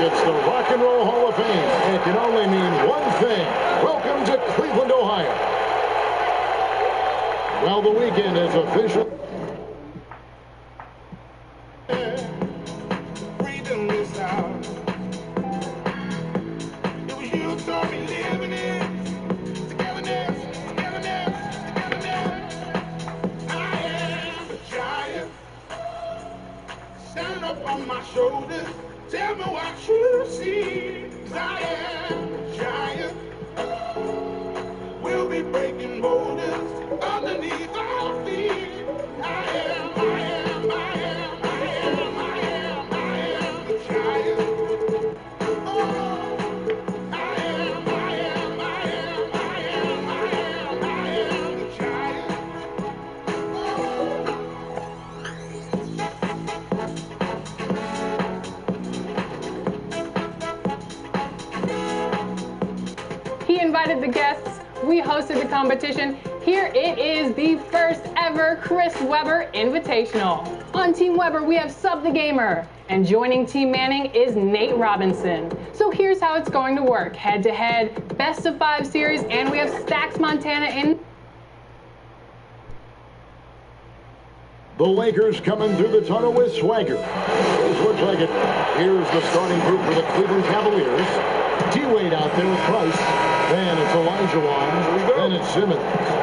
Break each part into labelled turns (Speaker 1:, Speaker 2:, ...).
Speaker 1: It's the Rock and Roll Hall of Fame. It can only mean one thing. Welcome to Cleveland, Ohio. Well, the weekend is official.
Speaker 2: Freedom is ours. It was you taught me living in togetherness, togetherness, togetherness. I am a giant. Stand up on my shoulders. Tell me what you see. 'Cause I am a giant. We'll be breaking boulders underneath our feet. I am a giant. Oh, I am a giant.
Speaker 3: He invited the guests. We hosted the competition. Here it is, the first ever Chris Webber Invitational. On Team Webber, we have Sub the Gamer. And joining Team Manning is Nate Robinson. So here's how it's going to work. Head-to-head, best-of-5 series, and we have Stax Montana in.
Speaker 1: The Lakers coming through the tunnel with swagger. This looks like it. Here's the starting group for the Cleveland Cavaliers. T-Wade out there with Price. Then it's Elijah Wan. Then it's Simmons.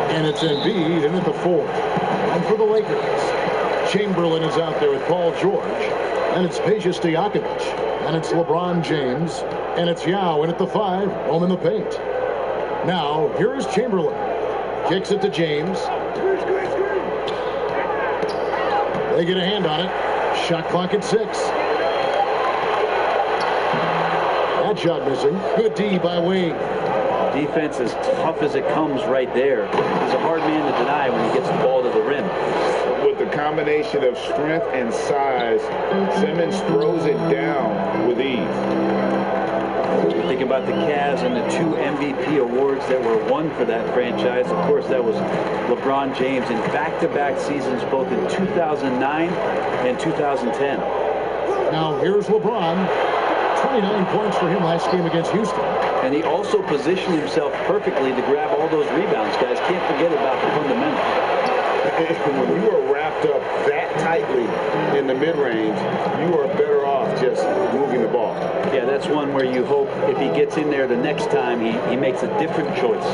Speaker 1: And it's Embiid in at the 4. And for the Lakers, Chamberlain is out there with Paul George. And it's Peja Stojakovic. And it's LeBron James. And it's Yao in at the 5, home in the paint. Now, here is Chamberlain. Kicks it to James. They get a hand on it. Shot clock at 6. That shot missing. Good D by Wade.
Speaker 4: Defense as tough as it comes right there. He's a hard man to deny when he gets the ball to the rim.
Speaker 5: With the combination of strength and size, Simmons throws it down with ease.
Speaker 4: You think about the Cavs and the 2 MVP awards that were won for that franchise. Of course, that was LeBron James in back-to-back seasons, both in 2009 and 2010.
Speaker 1: Now here's LeBron. 29 points for him last game against Houston.
Speaker 4: And he also positioned himself perfectly to grab all those rebounds, guys. Can't forget about the fundamentals.
Speaker 5: When you are wrapped up that tightly in the mid-range, you are better off just moving the ball.
Speaker 4: Yeah, that's one where you hope if he gets in there the next time, he makes a different choice.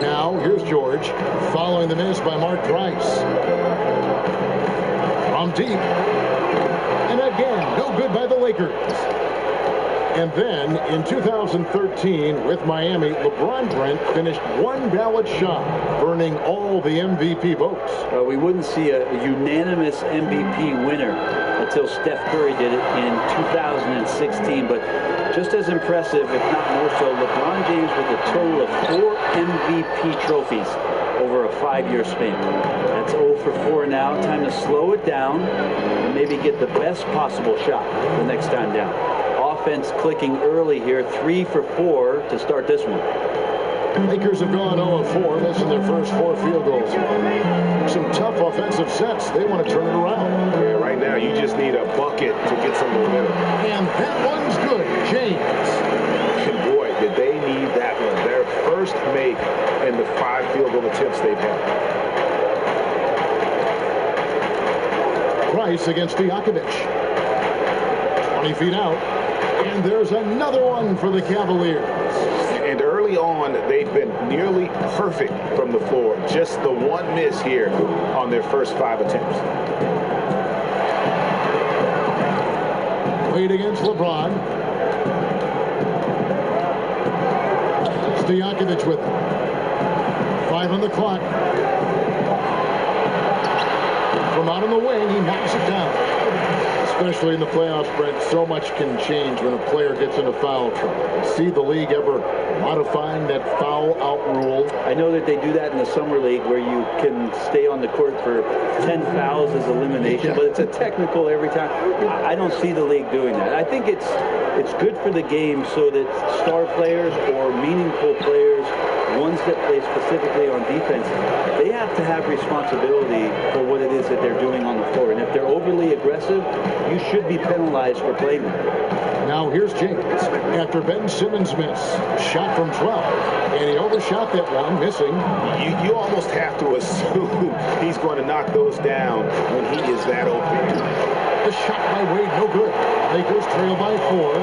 Speaker 1: Now, here's George, following the miss by Mark Price. From deep. And again, no good by the Lakers. And then, in 2013, with Miami, LeBron Brent finished one ballot shot, burning all the MVP votes.
Speaker 4: We wouldn't see a unanimous MVP winner until Steph Curry did it in 2016. But just as impressive, if not more so, LeBron James with a total of 4 MVP trophies over a 5-year span. That's 0 for 4 now. Time to slow it down and maybe get the best possible shot the next time down. Offense clicking early here, 3 for 4 to start this one.
Speaker 1: Lakers have gone 0-4, missing their first 4 field goals. Some tough offensive sets. They want to turn it around.
Speaker 5: Yeah, right now you just need a bucket to get some momentum.
Speaker 1: And that one's good. James.
Speaker 5: And boy, did they need that one. Their first make in the 5 field goal attempts they've had.
Speaker 1: Price against Stojakovic. 20 feet out. And there's another one for the Cavaliers.
Speaker 5: And early on, they've been nearly perfect from the floor. Just the one miss here on their first 5 attempts.
Speaker 1: Wade against LeBron. Stojakovic with him. 5 on the clock. From out on the wing, he knocks it down. Especially in the playoffs, Brent, so much can change when a player gets into foul trouble. See the league ever modifying that foul out rule?
Speaker 4: I know that they do that in the summer league where you can stay on the court for 10 fouls as elimination, but it's a technical every time. I don't see the league doing that. I think it's good for the game so that star players or meaningful players ones that play specifically on defense, they have to have responsibility for what it is that they're doing on the floor. And if they're overly aggressive, you should be penalized for playing them.
Speaker 1: Now here's James after Ben Simmons' miss. Shot from 12, and he overshot that one, missing.
Speaker 5: You almost have to assume he's going to knock those down when he is that open.
Speaker 1: The shot by Wade, no good. Lakers trail by 4.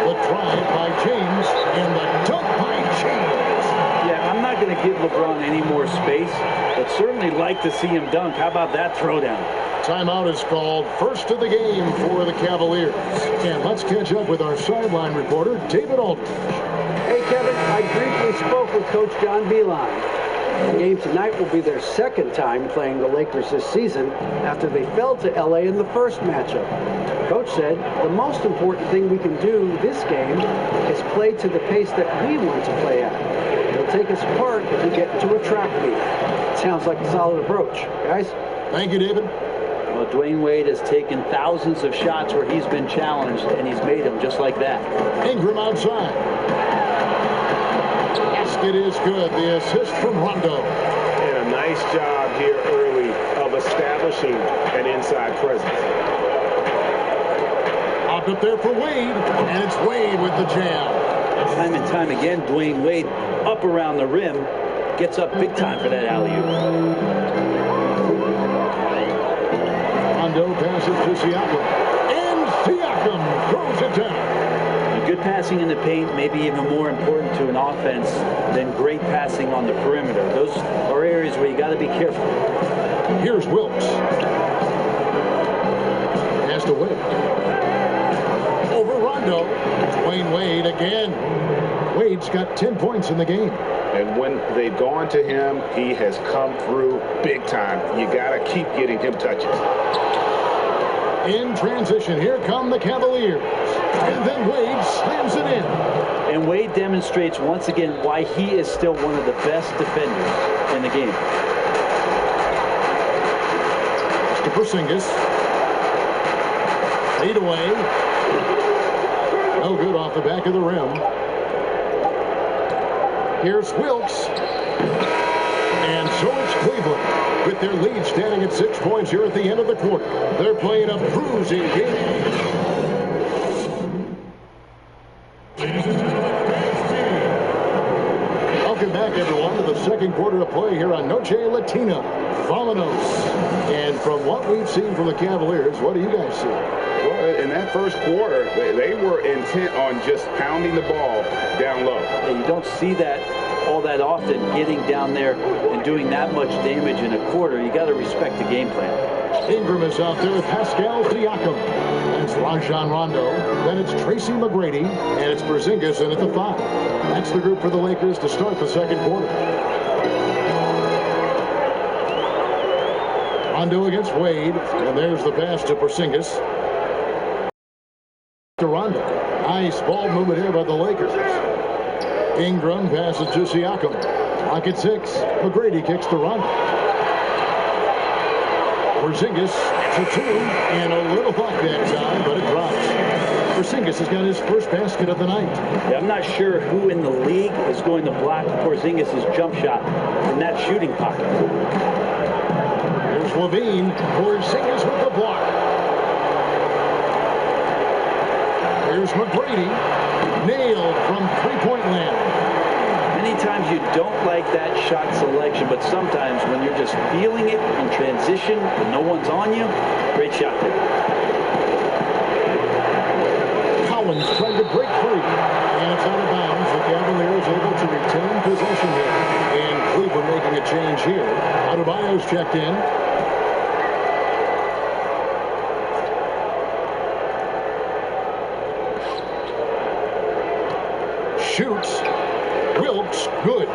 Speaker 1: The drive by James, and the dunk by James.
Speaker 4: Yeah, I'm not going to give LeBron any more space, but certainly like to see him dunk. How about that throwdown?
Speaker 1: Timeout is called. First of the game for the Cavaliers. And let's catch up with our sideline reporter, David Aldridge.
Speaker 6: Hey, Kevin, I briefly spoke with Coach John Beilein. The game tonight will be their second time playing the Lakers this season after they fell to L.A. in the first matchup. Coach said, the most important thing we can do this game is play to the pace that we want to play at. It'll take us apart if we get into a track meet. Sounds like a solid approach. Guys?
Speaker 1: Thank you, David.
Speaker 4: Well, Dwayne Wade has taken thousands of shots where he's been challenged, and he's made them just like that.
Speaker 1: Ingram outside. Basket is good. The assist from Rondo.
Speaker 5: And a nice job here early of establishing an inside presence.
Speaker 1: Up there for Wade, and it's Wade with the jam.
Speaker 4: Time and time again, Dwayne Wade up around the rim, gets up big time for that alley-oop.
Speaker 1: Rondo passes to Siakam, and Siakam throws it down.
Speaker 4: Good passing in the paint may be even more important to an offense than great passing on the perimeter. Those are areas where you got to be careful.
Speaker 1: Here's Wilkes. Pass to Wade. Over Rondo. Dwayne Wade again. Wade's got 10 points in the game.
Speaker 5: And when they've gone to him, he has come through big time. You got to keep getting him touches.
Speaker 1: In transition, here come the Cavaliers. And then Wade slams it in.
Speaker 4: And Wade demonstrates once again why he is still one of the best defenders in the game.
Speaker 1: To Porzingis. Fade away. No good off the back of the rim. Here's Wilkes. And so it's Cleveland with their lead standing at 6 points here at the end of the quarter. They're playing a bruising game. Welcome back, everyone, to the second quarter of play here on Noche Latina. Vámonos. And from what we've seen from the Cavaliers, what do you guys see?
Speaker 5: Well, in that first quarter, they were intent on just pounding the ball down low.
Speaker 4: And you don't see that all that often, getting down there and doing that much damage in a quarter. You got to respect the game plan.
Speaker 1: Ingram is out there with Pascal Siakam. It's Rajon Rondo. Then it's Tracy McGrady. And it's Porzingis in at the 5. That's the group for the Lakers to start the second quarter. Rondo against Wade. And there's the pass to Porzingis. To Rondo. Nice ball movement here by the Lakers. Ingram passes to Siakam. Clock at 6. McGrady kicks to Rondo. Porzingis to 2, and a little luck that time, but it drops. Porzingis has got his first basket of the night.
Speaker 4: Yeah, I'm not sure who in the league is going to block Porzingis' jump shot in that shooting pocket.
Speaker 1: There's Levine. Porzingis with the block. Here's McGrady. Nailed from three-point land.
Speaker 4: Many times you don't like that shot selection, but sometimes when you're just feeling it in transition and no one's on you, great shot there.
Speaker 1: Collins trying to break free, and it's out of bounds. The Cavaliers able to retain possession here, and Cleveland making a change here. Adebayo's checked in. Shoots. Wilkes, good.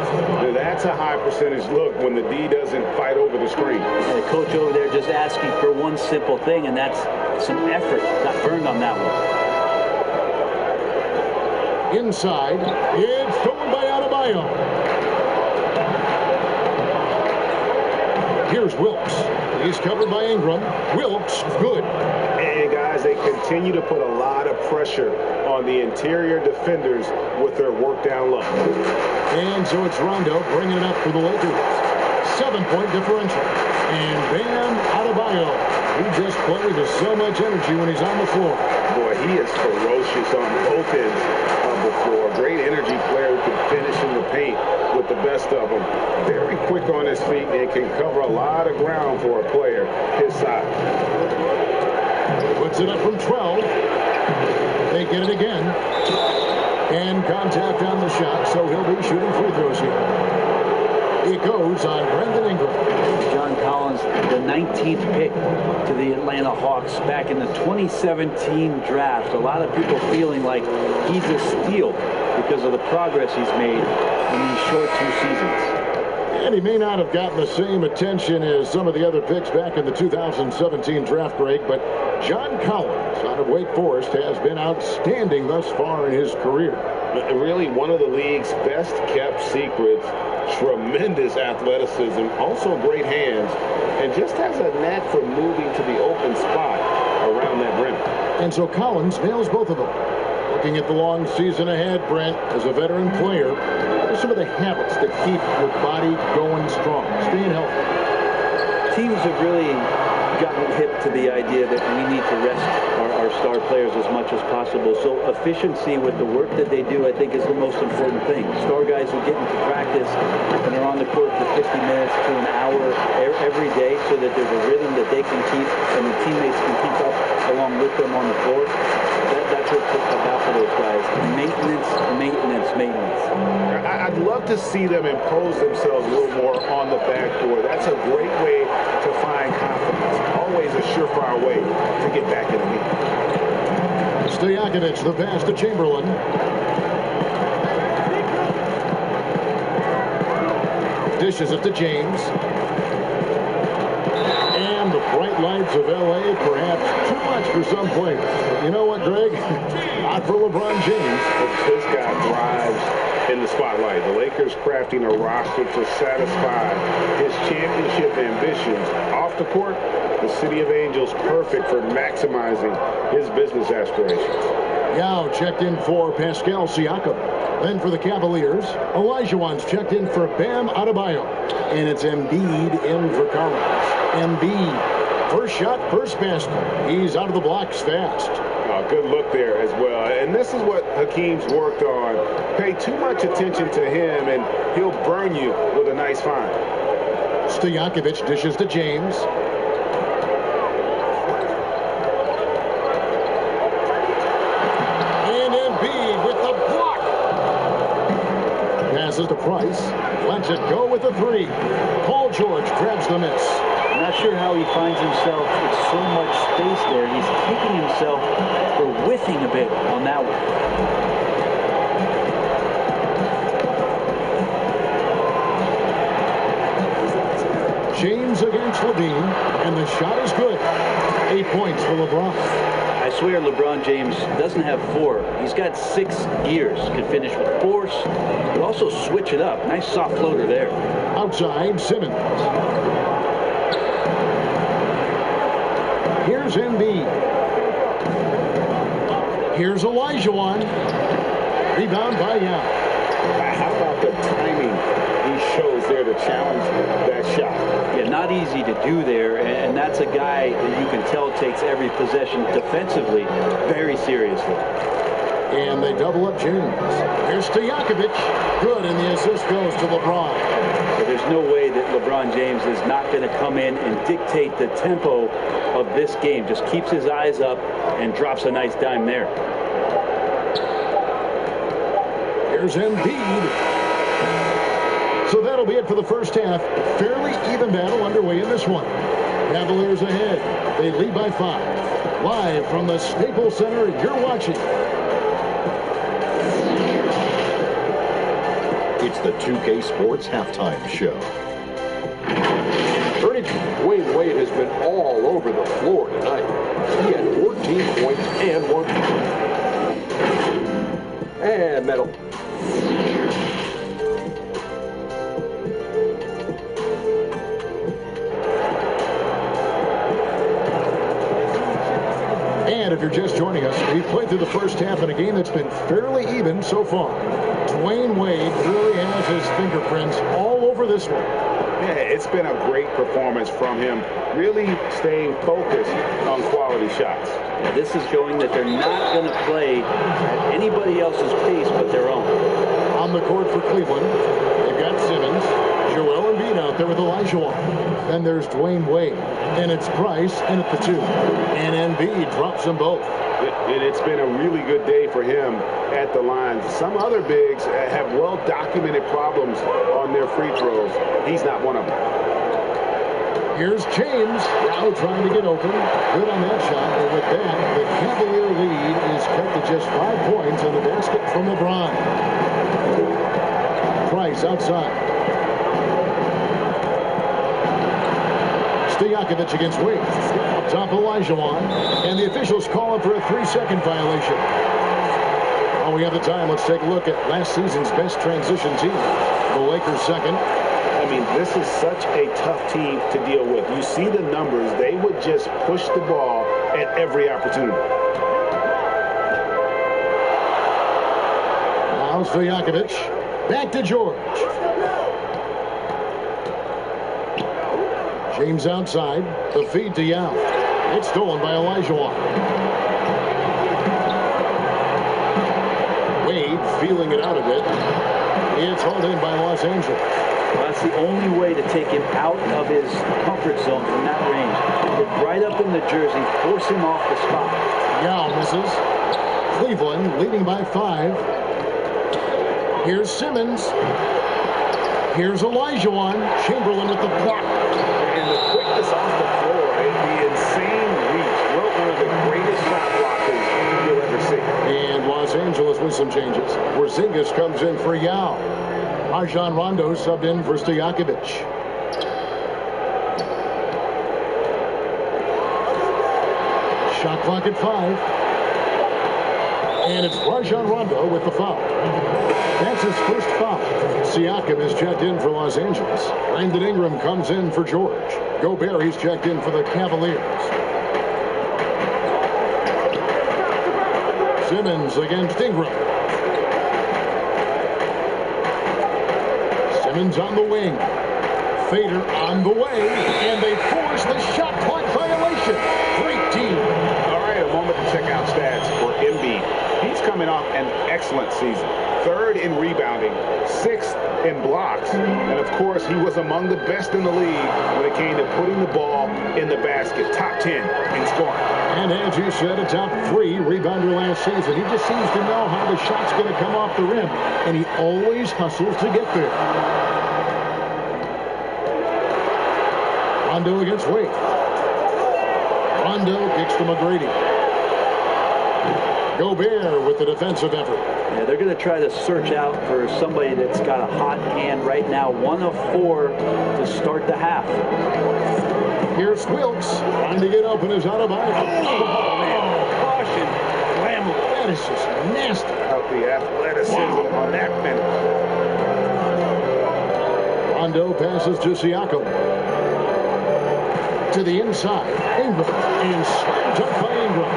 Speaker 5: That's a high percentage look when the D doesn't fight over the screen.
Speaker 4: And the coach over there just asking for one simple thing, and that's some effort. Got burned on that one.
Speaker 1: Inside. It's stolen by Adebayo. Here's Wilkes. He's covered by Ingram. Wilkes, good.
Speaker 5: And guys, they continue to put a lot of pressure on the interior defenders with their work down low.
Speaker 1: And so it's Rondo bringing it up for the Lakers. 7-point differential. And Bam Adebayo, he just plays with so much energy when he's on the floor.
Speaker 5: Boy, he is ferocious on both ends of the floor. Great energy player who can finish in the paint with the best of them. Very quick on his feet and can cover a lot of ground for a player his size.
Speaker 1: Puts it up from 12. They get it again. And contact on the shot, so he'll be shooting free throws here. It goes on Brandon Ingram.
Speaker 4: John Collins, the 19th pick to the Atlanta Hawks back in the 2017 draft. A lot of people feeling like he's a steal because of the progress he's made in these short 2 seasons.
Speaker 1: And he may not have gotten the same attention as some of the other picks back in the 2017 draft break, but John Collins out of Wake Forest has been outstanding thus far in his career.
Speaker 5: Really one of the league's best kept secrets. Tremendous athleticism, also great hands, and just has a knack for moving to the open spot around that rim.
Speaker 1: And so Collins nails both of them. Looking at the long season ahead, Brent, as a veteran player, what are some of the habits that keep your body going strong, staying healthy?
Speaker 4: Teams have really gotten hip to the idea that we need to rest our star players as much as possible. So efficiency with the work that they do, I think, is the most important thing. Star guys who get into practice and are on the court for 50 minutes to an hour every day so that there's a rhythm that they can keep and the teammates can keep up along with them on the floor. That's what's about for those guys. Maintenance, maintenance, maintenance.
Speaker 5: I'd love to see them impose themselves a little more on the backboard. That's a great way to find confidence. Always a surefire way to get back in the game.
Speaker 1: Stojakovic, the pass to Chamberlain. Dishes it to James. And the bright lights of L.A. perhaps too much for some players. But you know what, Greg? Not for LeBron James.
Speaker 5: This guy thrives in the spotlight. The Lakers crafting a roster to satisfy his championship ambitions. Off the court, the City of Angels perfect for maximizing his business aspirations.
Speaker 1: Yao checked in for Pascal Siakam. Then for the Cavaliers, Olajuwon's checked in for Bam Adebayo. And it's Embiid in for Collins. Embiid, first shot, first basket. He's out of the blocks fast.
Speaker 5: Good look there as well. And this is what Hakeem's worked on. Pay too much attention to him and he'll burn you with a nice find.
Speaker 1: Stojakovic dishes to James. And Embiid with the block. Passes to Price. Lets it go with the 3. Paul George grabs the miss.
Speaker 4: I'm not sure how he finds himself with so much space there. He's kicking himself for whiffing a bit on that one.
Speaker 1: James against Levine, and the shot is good. 8 points for LeBron.
Speaker 4: I swear LeBron James doesn't have 4. He's got 6 gears. Could finish with force, but also switch it up. Nice soft floater there.
Speaker 1: Outside, Simmons. Here's Embiid. Here's Olajuwon. Rebound by Yao.
Speaker 5: How about the timing he shows there to challenge that shot?
Speaker 4: Yeah, not easy to do there, and that's a guy that you can tell takes every possession defensively very seriously.
Speaker 1: And they double up James. Here's Stojakovic. Good, and the assist goes to LeBron.
Speaker 4: But there's no way that LeBron James is not going to come in and dictate the tempo of this game. Just keeps his eyes up and drops a nice dime there.
Speaker 1: Here's Embiid. So that'll be it for the first half. Fairly even battle underway in this one. Cavaliers ahead. They lead by 5. Live from the Staples Center, you're watching.
Speaker 7: It's the 2K Sports Halftime Show.
Speaker 8: Ernie Dwayne Wade has been all over the floor tonight. He had 14 points and 1. And medal.
Speaker 1: And if you're just joining us, we've played through the first half in a game that's been fairly even so far. Dwayne Wade really has his fingerprints all over this one.
Speaker 5: Yeah, it's been a great performance from him, really staying focused on quality shots.
Speaker 4: Yeah, this is showing that they're not going to play at anybody else's pace but their own.
Speaker 1: On the court for Cleveland, they've got Simmons, Joel Embiid out there with Olajuwon. Then there's Dwayne Wade, and it's Price in at the 2. And Embiid drops them both.
Speaker 5: And it's been a really good day for him at the line. Some other bigs have well-documented problems on their free throws. He's not one of them.
Speaker 1: Here's James, now trying to get open. Good on that shot. And with that, the Cavalier lead is cut to just 5 points on the basket from LeBron. Price outside. Stojakovic against Wade. Up top, Olajuwon. And the officials call him for a 3-second violation. While we have the time, let's take a look at last season's best transition team. The Lakers second.
Speaker 5: I mean, this is such a tough team to deal with. You see the numbers. They would just push the ball at every opportunity.
Speaker 1: Now Stojakovic. Back to George. James outside. The feed to Yao. It's stolen by Olajuwon. Wade feeling it out a bit. It's hauled in by Los Angeles.
Speaker 4: Well, that's the only way to take him out of his comfort zone from that range. Get right up in the jersey, force him off the spot.
Speaker 1: Yao misses. Cleveland leading by 5. Here's Simmons. Here's Olajuwon. Chamberlain with the block.
Speaker 5: And the quickness off the floor, the insane reach. One of the greatest shot blockers you'll ever see.
Speaker 1: And Los Angeles with some changes. Porzingis comes in for Yao. Rajon Rondo subbed in for Stojakovic. Shot clock at 5. And it's Rajon Rondo with the foul. That's his first foul. Siakam is checked in for Los Angeles. Brandon Ingram comes in for George. Gobert, he's checked in for the Cavaliers. Simmons against Ingram. Simmons on the wing. Fader on the way. And they force the shot clock violation. Great team.
Speaker 5: All right, a moment to check out stats for Embiid. He's coming off an excellent season. 3rd in rebounding, 6th in blocks, and of course he was among the best in the league when it came to putting the ball in the basket. Top 10 in scoring.
Speaker 1: And as you said, a top 3 rebounder last season. He just seems to know how the shot's going to come off the rim, and he always hustles to get there. Rondo against Wade. Rondo kicks to McGrady. Gobert with the defensive effort.
Speaker 4: Yeah, they're going to try to search out for somebody that's got a hot hand right now. 1 of 4 to start the half.
Speaker 1: Here's Wilkes trying to get open. Is out of bounds.
Speaker 4: Oh, man. Caution. Wham.
Speaker 1: That is just nasty.
Speaker 5: Out the athleticism on that finish.
Speaker 3: Rondo passes to Siakam. To the inside. Ingram. And slammed up by Ingram.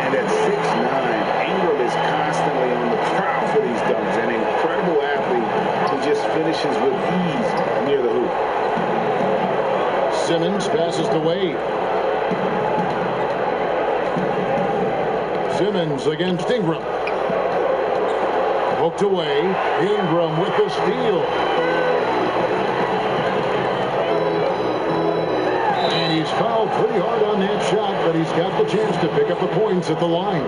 Speaker 5: And at 6'9", Ingram is constantly on the prowl for these dunks. An incredible athlete who just finishes with ease near the hoop.
Speaker 3: Simmons passes to Wade. Simmons against Ingram. Hooked away. Ingram with the steal. And he's fouled pretty hard on that shot, but he's got the chance to pick up the points at the line.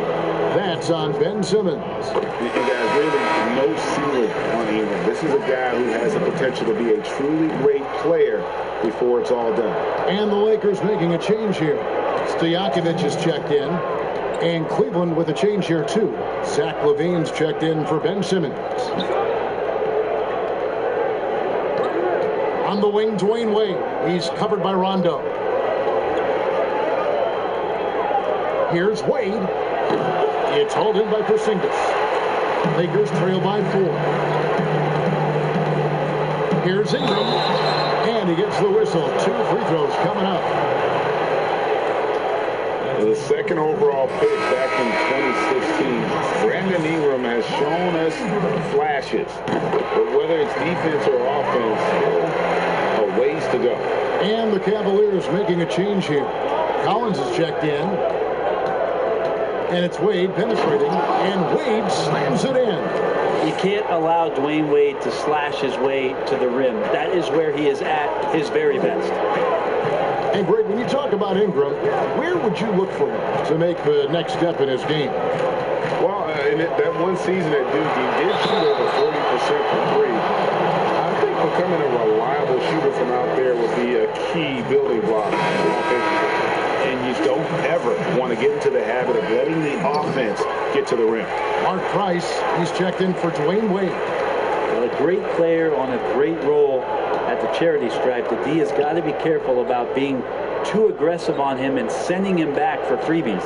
Speaker 3: That's on Ben Simmons.
Speaker 5: You guys, really no ceiling on Ingram. This is a guy who has the potential to be a truly great player before it's all done.
Speaker 3: And the Lakers making a change here. Stojakovic is checked in. And Cleveland with a change here, too. Zach LaVine's checked in for Ben Simmons. On the wing, Dwayne Wade. He's covered by Rondo. Here's Wade. It's hauled in by Porzingis. Lakers trail by 4. Here's Ingram. And he gets the whistle. 2 free throws coming up.
Speaker 5: The second overall pick back in 2016. Brandon Ingram has shown us flashes. But whether it's defense or offense, still a ways to go.
Speaker 1: And the Cavaliers making a change here. Collins is checked in. And it's Wade penetrating. And Wade slams it in.
Speaker 4: You can't allow Dwayne Wade to slash his way to the rim. That is where he is at his very best.
Speaker 1: And Greg, when you talk about Ingram, where would you look for him to make the next step in his game?
Speaker 5: Well, in that one season at Duke, he did shoot over 40% from three. I think becoming a reliable shooter from out there would be a key building block offensively. And you don't ever want to get into the habit of letting the offense get to the rim.
Speaker 1: Mark Price, he's checked in for Dwayne Wade.
Speaker 4: Well, a great player on a great role at the charity stripe. The D has got to be careful about being too aggressive on him and sending him back for freebies.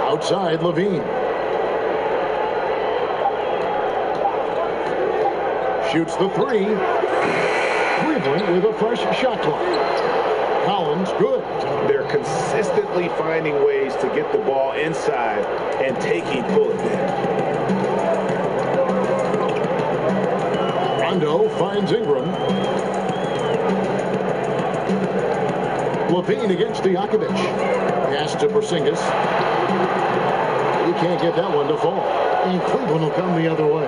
Speaker 1: Outside, Levine. Shoots the three. Cleveland with a fresh shot clock. Collins, good.
Speaker 5: They're consistently finding ways to get the ball inside and taking bullet there.
Speaker 1: Rondo finds Ingram. Levine against Stojakovic. Pass to Porzingis. He can't get that one to fall. And Cleveland will come the other way.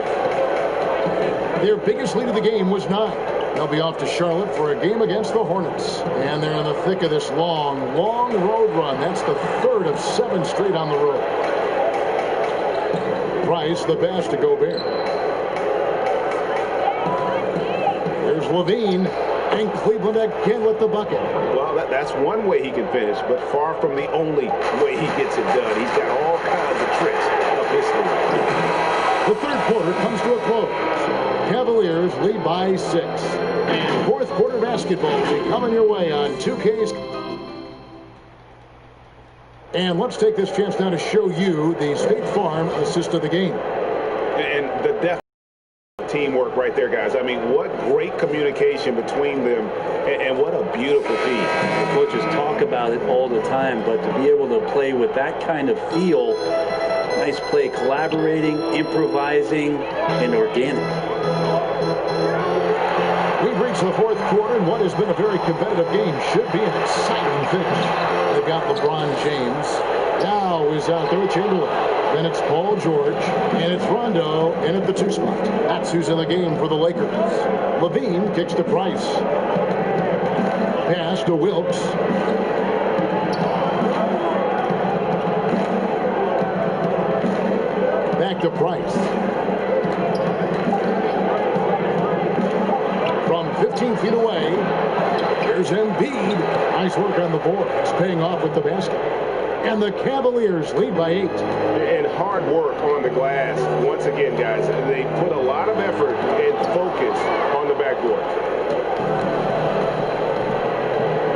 Speaker 1: Their biggest lead of the game was 9. They'll be off to Charlotte for a game against the Hornets. And they're in the thick of this long road run. That's the third of 7 straight on the road. Price, the pass to Gobert. There's Levine. And Cleveland again with the bucket.
Speaker 5: Well, that's one way he can finish, but far from the only way he gets it done. He's got all kinds of tricks up his sleeve.
Speaker 1: The third quarter comes to a close. Cavaliers lead by 6. And fourth quarter basketball will be coming your way on 2K's. And let's take this chance now to show you the State Farm assist of the game.
Speaker 5: And the depth teamwork right there, guys. I mean, what great communication between them, and what a beautiful team.
Speaker 4: The coaches talk about it all the time, but to be able to play with that kind of feel, nice play, collaborating, improvising, and organic.
Speaker 1: We've reached the fourth quarter, and what has been a very competitive game should be an exciting finish. They've got LeBron James. Now is out there with Chamberlain. Then it's Paul George, and it's Rondo in at the 2 spot. That's who's in the game for the Lakers. Levine kicks to Price. Pass to Wilkes. Back to Price. From 15 feet away, here's Embiid. Nice work on the board. It's paying off with the basket. And the Cavaliers lead by 8.
Speaker 5: And hard work on the glass. Once again, guys, they put a lot of effort and focus on the backboard.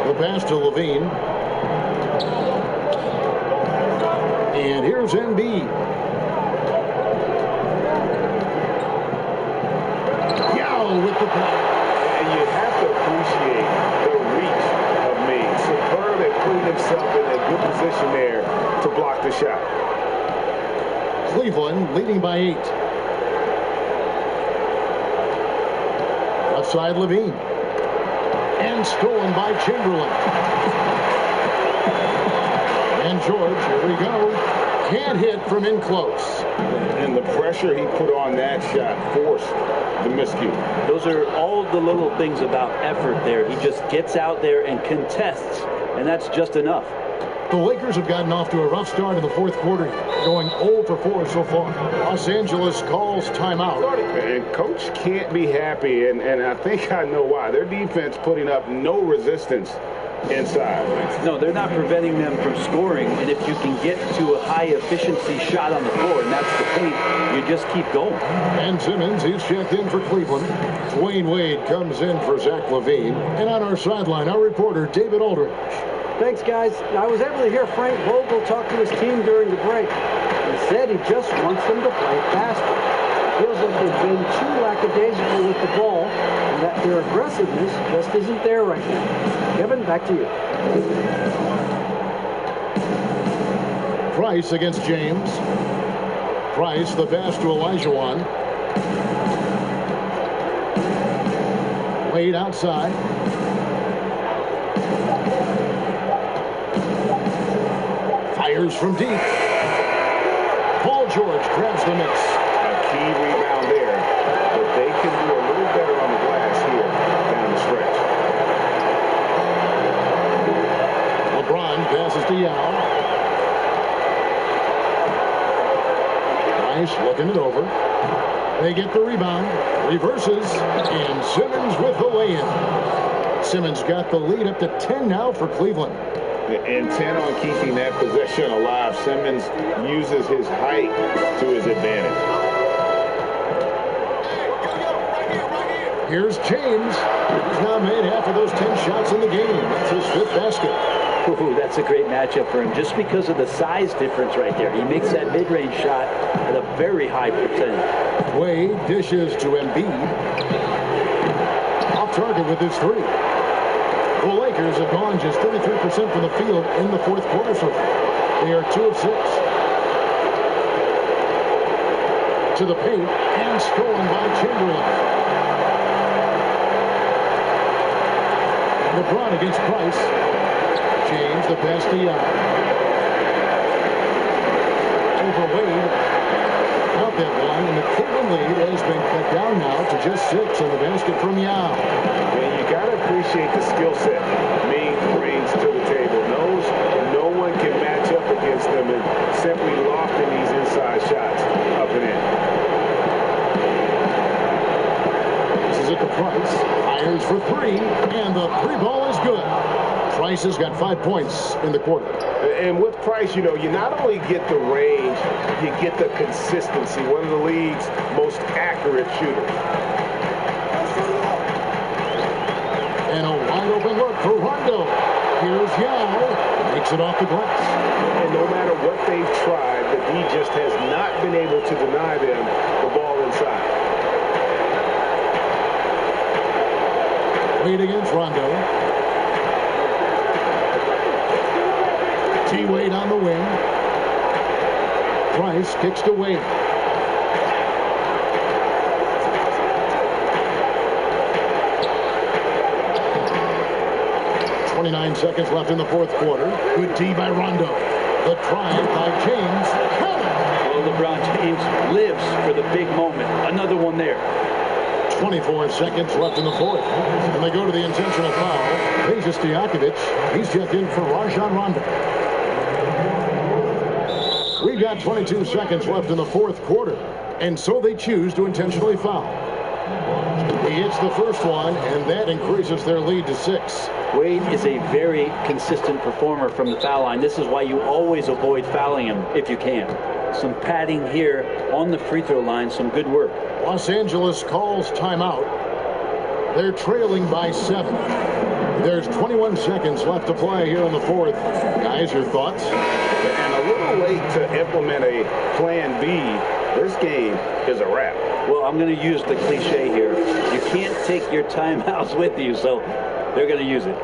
Speaker 1: The pass to Levine. And here's Embiid. Yao with the block.
Speaker 5: And you have to appreciate the reach of Meade. Superb at putting himself in a good position there to block the shot.
Speaker 1: Cleveland leading by 8. Left side, Levine. And stolen by Chamberlain. And George, here we go. Can't hit from in close.
Speaker 5: And the pressure he put on that shot forced the miscue.
Speaker 4: Those are all the little things about effort there. He just gets out there and contests, and that's just enough.
Speaker 1: The Lakers have gotten off to a rough start in the fourth quarter, going 0 for 4 so far. Los Angeles calls timeout.
Speaker 5: And coach can't be happy, and I think I know why. Their defense putting up no resistance inside.
Speaker 4: No, they're not preventing them from scoring, and if you can get to a high-efficiency shot on the floor, and that's the paint, you just keep going.
Speaker 1: And Simmons, he's checked in for Cleveland. Dwayne Wade comes in for Zach LaVine. And on our sideline, our reporter, David Aldridge.
Speaker 6: Thanks, guys. I was able to hear Frank Vogel talk to his team during the break. He said he just wants them to play faster. Feels like they've been too lackadaisical with the ball, and that their aggressiveness just isn't there right now. Kevin, back to you.
Speaker 1: Price against James. Price, the pass to Elijah. Wade outside. Fires from deep. Paul George grabs the miss.
Speaker 5: A key rebound there, but they can do a little better on the glass here down the stretch.
Speaker 1: LeBron passes to Yao. Price looking it over. They get the rebound. Reverses. And Simmons with the lay-in. Simmons got the lead up to 10 now for Cleveland.
Speaker 5: Intent on keeping that possession alive. Simmons uses his height to his advantage.
Speaker 1: Here's James. He's now made half of those 10 shots in the game. That's his 5th basket.
Speaker 4: Ooh, that's a great matchup for him, just because of the size difference right there. He makes that mid-range shot at a very high percentage.
Speaker 1: Wade dishes to Embiid. Off target with his 3. The Lakers have gone just 33% from the field in the 4th quarter so far. They are 2 of 6. To the paint and stolen by Chamberlain. LeBron against Price. James, the pass to Yao. Over Wade. Out that line, and the Cleveland lead has been cut down now to just 6 on the basket from Yao.
Speaker 5: And you got to appreciate the skill set Ming brings to the table. Knows no one can match up against them and simply lofting these inside shots up and in.
Speaker 1: This is at the Price. Fires for 3, and the 3 ball is good. Price has got 5 points in the quarter.
Speaker 5: And with Price, you know, you not only get the range, you get the consistency. One of the league's most accurate shooters.
Speaker 1: And a wide open look for Rondo. Here's Yao. Makes it off the glass.
Speaker 5: And no matter what they've tried, the D just has not been able to deny them the ball inside.
Speaker 1: Wade against Rondo. T-Wade on the wing. Price kicks to Wade. .29 seconds left in the 4th quarter. Good D by Rondo. The drive by James.
Speaker 4: Well, LeBron James lives for the big moment. Another one there.
Speaker 1: 24 seconds left in the 4th. And they go to the intentional foul. Peja Stojakovic. He's checked in for Rajon Rondo. We've got 22 seconds left in the 4th quarter. And so they choose to intentionally foul. He hits the first one, and that increases their lead to 6.
Speaker 4: Wade is a very consistent performer from the foul line. This is why you always avoid fouling him if you can. Some padding here on the free throw line, some good work.
Speaker 1: Los Angeles calls timeout. They're trailing by 7. There's 21 seconds left to play here in the 4th. Guys, your thoughts?
Speaker 5: And a little late to implement a plan B. This game is a wrap.
Speaker 4: Well, I'm going to use the cliche here. You can't take your timeouts with you, so they're going to use it.